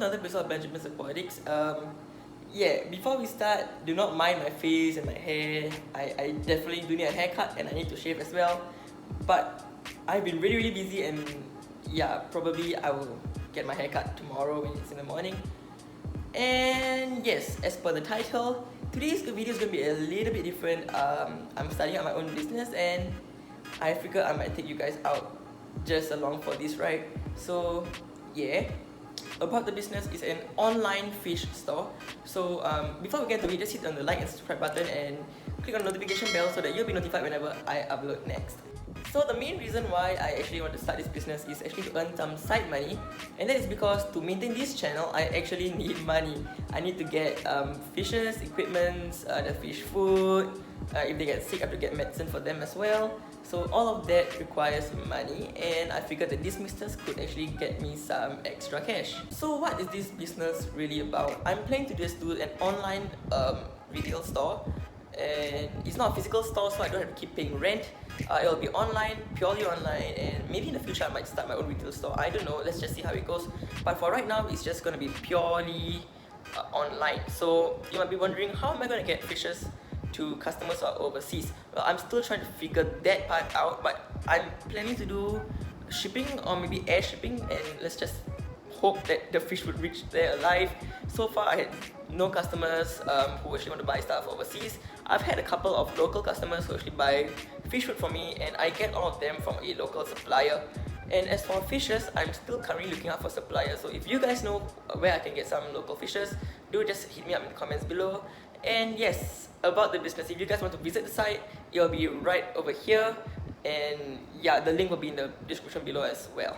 another episode of Benjamin's Aquatics. Before we start, do not mind my face and my hair. I definitely do need a haircut and I need to shave as well. But I've been really busy, and yeah, probably I will get my haircut tomorrow when it's in the morning. And yes, as per the title, today's video is going to be a little bit different. I'm starting out my own business and I figured I might take you guys out just along for this ride. So yeah, about the business is an online fish store. So before we get to it, just hit on the like and subscribe button and click on the notification bell so that you'll be notified whenever I upload next. So the main reason why I actually want to start this business is actually to earn some side money, and that is because to maintain this channel, I actually need money. I need to get fishes, equipment, the fish food. If they get sick, I have to get medicine for them as well. So all of that requires money, and I figured that this business could actually get me some extra cash. So what is this business really about? I'm planning to just do an online retail store, and it's not a physical store, so I don't have to keep paying rent. It will be online, purely online, and maybe in the future I might start my own retail store. I don't know, let's just see how it goes. But for right now, it's just going to be purely online. So you might be wondering, how am I going to get fishes to customers who are overseas? Well, I'm still trying to figure that part out, but I'm planning to do shipping or maybe air shipping, and let's just hope that the fish would reach there alive. So far I had no customers who actually want to buy stuff overseas. I've had a couple of local customers who actually buy fish food from me, and I get all of them from a local supplier. And as for fishes, I'm still currently looking out for suppliers. So if you guys know where I can get some local fishes, do just hit me up in the comments below. And yes, about the business, if you guys want to visit the site, it'll be right over here, and yeah, the link will be in the description below as well.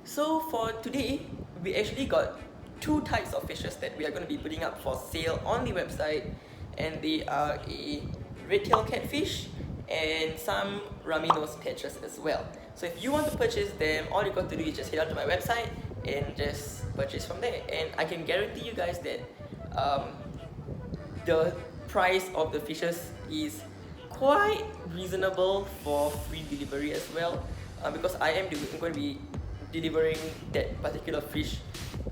So for today, we actually got two types of fishes that we are going to be putting up for sale on the website, and they are a red-tailed catfish and some rummy nose tetras as well. So if you want to purchase them, all you got to do is just head out to my website and just purchase from there. And I can guarantee you guys that the price of the fishes is quite reasonable for free delivery as well, because I am going to be delivering that particular fish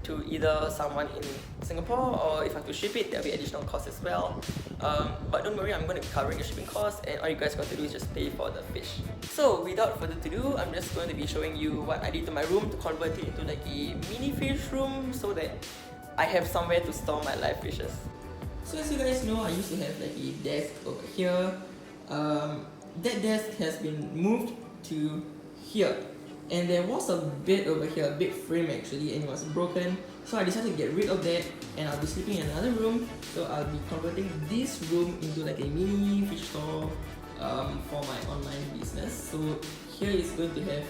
to either someone in Singapore, or if I have to ship it, there'll be additional costs as well. But don't worry, I'm going to be covering the shipping costs, and all you guys got to do is just pay for the fish. So without further ado, I'm just going to be showing you what I did to my room to convert it into like a mini fish room so that I have somewhere to store my live fishes. So as you guys know, I used to have like a desk over here. That desk has been moved to here, and there was a bed over here, a bed frame actually, and it was broken. So I decided to get rid of that, and I'll be sleeping in another room. So I'll be converting this room into like a mini fish store for my online business. So here is going to have,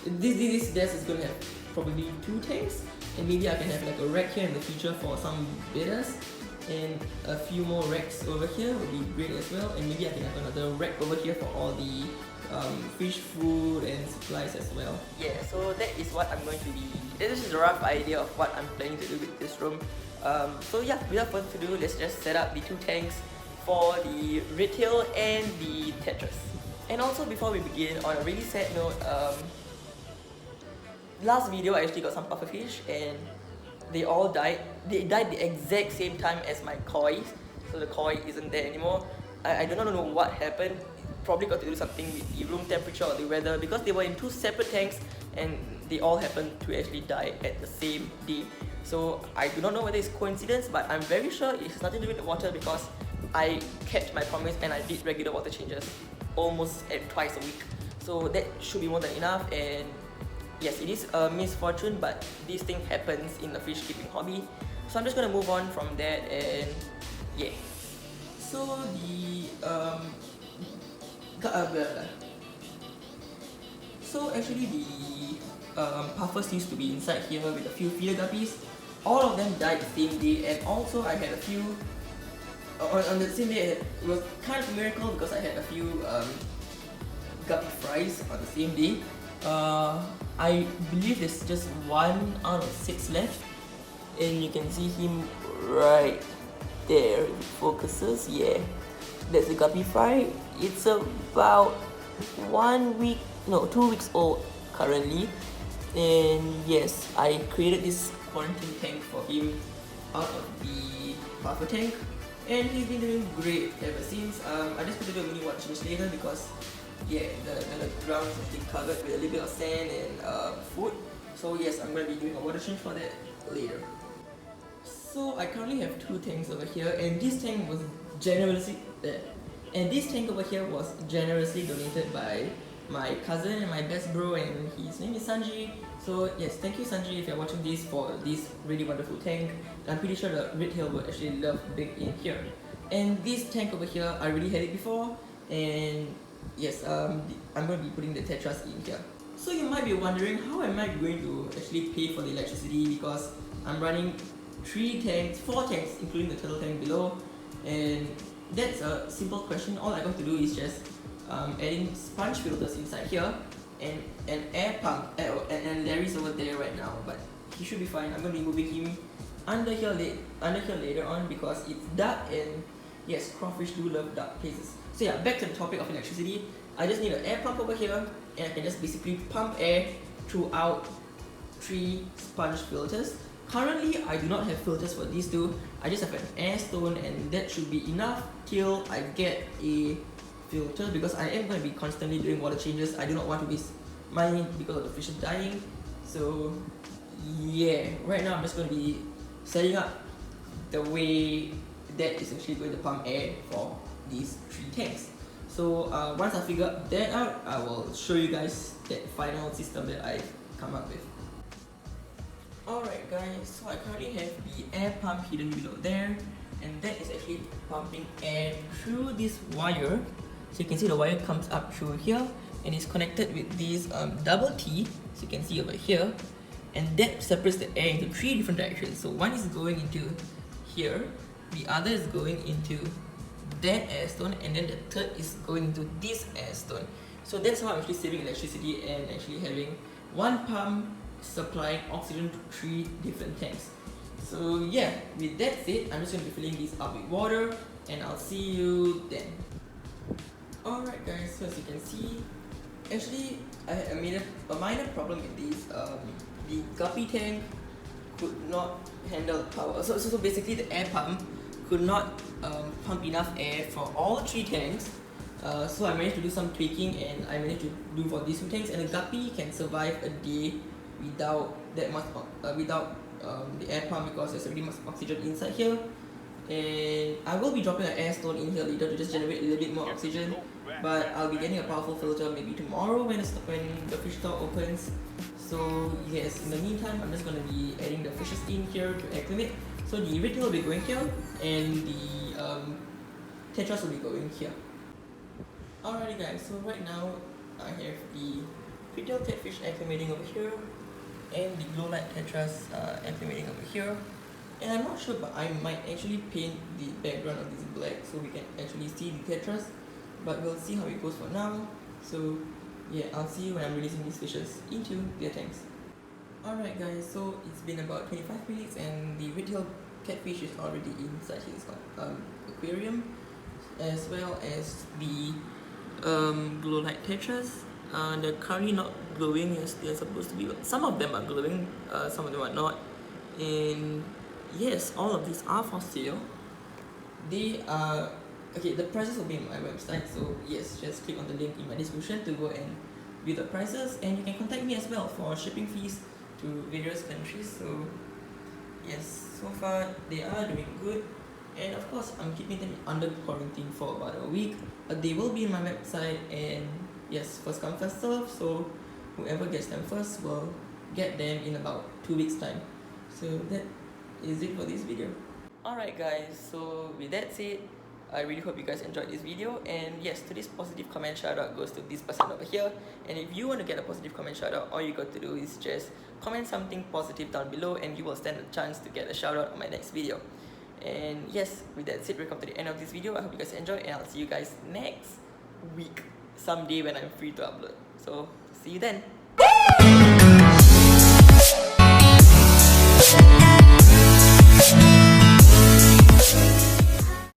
this desk is going to have probably 2 tanks, and maybe I can have like a rack here in the future for some bidders, and a few more racks over here would be great as well, and maybe I can have another rack over here for all the fish food and supplies as well. Yeah, so that is what I'm going to be, this is a rough idea of what I'm planning to do with this room. So yeah, without further ado, let's just set up the 2 tanks for the red-tail and the tetras. And also, before we begin, on a really sad note, last video I actually got some pufferfish and they all died. They died the exact same time as my koi, so the koi isn't there anymore. I do not know what happened. Probably got to do something with the room temperature or the weather, because they were in 2 separate tanks and they all happened to actually die at the same day. So I do not know whether it's coincidence, but I'm very sure it has nothing to do with the water, because I kept my promise and I did regular water changes almost twice a week. So that should be more than enough. And yes, it is a misfortune, but this thing happens in the fish keeping hobby. So I'm just gonna move on from that, and yeah. So so actually the puffers used to be inside here with a few feeder guppies. All of them died the same day, and also I had a few on the same day. It was kind of a miracle because I had a few guppy fries on the same day. I believe there's just 1 out of 6 left, and you can see him right there. If it focuses, yeah, that's a guppy fry. It's about 2 weeks old currently, and yes, I created this quarantine tank for him out of the buffer tank, and he's been doing great ever since. I just put to do a mini water change later because yeah, the ground is actually covered with a little bit of sand and food. So yes, I'm going to be doing a water change for that later. So I currently have two tanks over here, and this tank was generously donated by my cousin and my best bro, and his name is Sanji. So yes, thank you Sanji if you're watching this for this really wonderful tank. I'm pretty sure the Red Hill would actually love being in here. And this tank over here, I already had it before, and yes, I'm going to be putting the Tetras in here. So you might be wondering, how am I going to actually pay for the electricity, because I'm running 4 tanks including the turtle tank below, and that's a simple question. All I got to do is just adding sponge filters inside here and an air pump, and Larry's over there right now, but he should be fine. I'm going to be moving him under here later on because it's dark, and yes, crawfish do love dark places. So yeah, back to the topic of electricity. I just need an air pump over here, and I can just basically pump air throughout 3 sponge filters. Currently, I do not have filters for these two. I just have an air stone, and that should be enough till I get a filter, because I am going to be constantly doing water changes. I do not want to waste money because of the fishes dying. So yeah, right now I'm just going to be setting up the way that is actually going to pump air for these 3 tanks. So once I figure that out, I will show you guys that final system that I come up with. Alright guys, so I currently have the air pump hidden below there, and that is actually pumping air through this wire. So you can see the wire comes up through here and is connected with these double T, so you can see over here, and that separates the air into 3 different directions. So one is going into here, the other is going into that air stone, and then the third is going into this air stone. So that's how I'm actually saving electricity and actually having one pump supplying oxygen to 3 different tanks. So yeah, with that said, I'm just going to be filling these up with water, and I'll see you then. Alright guys, so as you can see, actually I had a minor problem with these. The guppy tank could not handle the power. So basically the air pump could not pump enough air for all 3 tanks. So I managed to do some tweaking, and I managed to do for these 2 tanks, and the guppy can survive a day without that much the air pump, because there's already much oxygen inside here. And I will be dropping an air stone in here later to just generate a little bit more oxygen, but I'll be getting a powerful filter maybe tomorrow when the fish store opens. So yes, in the meantime, I'm just going to be adding the fishes in here to acclimate. So the red tail will be going here, and the tetras will be going here. Alrighty guys, so right now I have the red tail catfish acclimating over here, and the glow light tetras acclimating over here. And I'm not sure, but I might actually paint the background of this black so we can actually see the tetras, but we'll see how it goes for now. So yeah, I'll see you when I'm releasing these fishes into their tanks. Alright guys, so it's been about 25 minutes, and the red tail catfish is already inside his aquarium, as well as the glow light tetras. They're currently not glowing as they're supposed to be. Some of them are glowing, some of them are not. And yes, all of these are for sale. They are okay. The prices will be on my website, so yes, just click on the link in my description to go and view the prices, and you can contact me as well for shipping fees to various countries. So yes, so far they are doing good, and of course I'm keeping them under quarantine for about a week. They will be on my website, and yes, first come first serve, so whoever gets them first will get them in about 2 weeks time. So that is it for this video. Alright guys, so with that said, I really hope you guys enjoyed this video, and yes, today's positive comment shoutout goes to this person over here. And if you want to get a positive comment shoutout, all you got to do is just comment something positive down below, and you will stand a chance to get a shoutout on my next video. And yes, with that said, we come to the end of this video. I hope you guys enjoyed, and I'll see you guys next week, someday when I'm free to upload. So see you then.